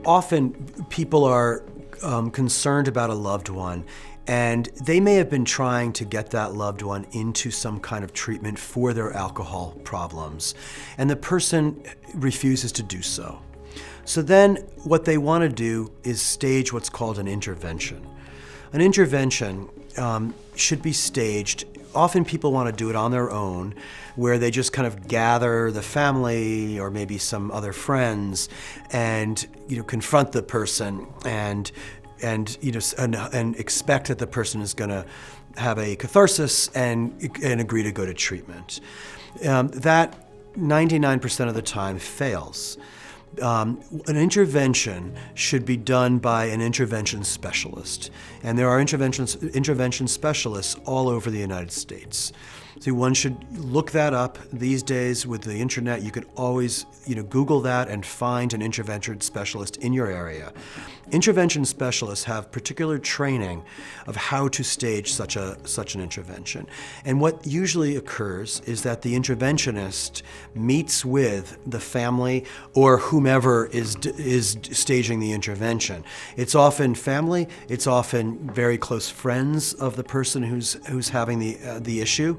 often people are concerned about a loved one, and they may have been trying to get that loved one into some kind of treatment for their alcohol problems, and the person refuses to do so. So then what they want to do is stage what's called an intervention. An intervention should be staged. Often people want to do it on their own, where they just kind of gather the family or maybe some other friends and confront the person and expect that the person is going to have a catharsis and agree to go to treatment. That 99% of the time fails. An intervention should be done by an intervention specialist, and there are intervention specialists all over the United States. So one should look that up. These days with the internet, you can always Google that and find an intervention specialist in your area. Intervention specialists have particular training of how to stage such an intervention. And what usually occurs is that the interventionist meets with the family or whomever is staging the intervention. It's often family. It's often very close friends of the person who's having the issue.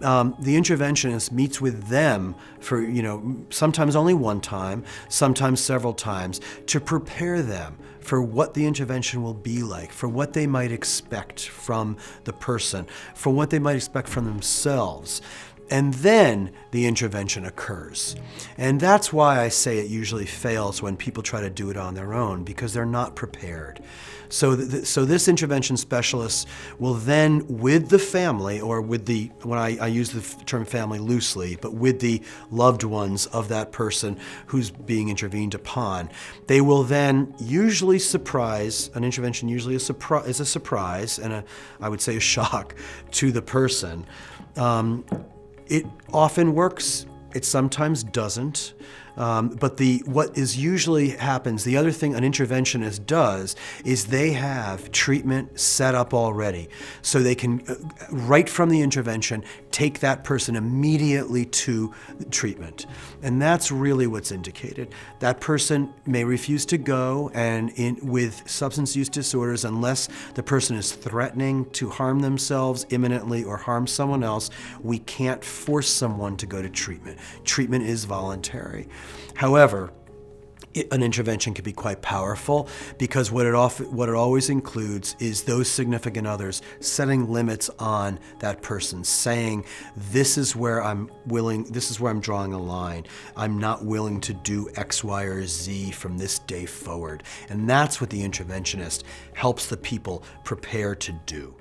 The interventionist meets with them for, sometimes only one time, sometimes several times, to prepare them for what the intervention will be like, for what they might expect from the person, for what they might expect from themselves. And then the intervention occurs. And that's why I say it usually fails when people try to do it on their own, because they're not prepared. So this intervention specialist will then, with the family, or with when I use the term family loosely, but with the loved ones of that person who's being intervened upon, they will then usually surprise, an intervention usually is a surprise and I would say a shock to the person. It often works, it sometimes doesn't. But what usually happens, the other thing an interventionist does is they have treatment set up already. So they can, right from the intervention, take that person immediately to treatment. And that's really what's indicated. That person may refuse to go, and with substance use disorders, unless the person is threatening to harm themselves imminently or harm someone else, we can't force someone to go to treatment. Treatment is voluntary. However, an intervention can be quite powerful, because what it always includes is those significant others setting limits on that person, saying, this is where I'm drawing a line. I'm not willing to do X, Y, or Z from this day forward. And that's what the interventionist helps the people prepare to do.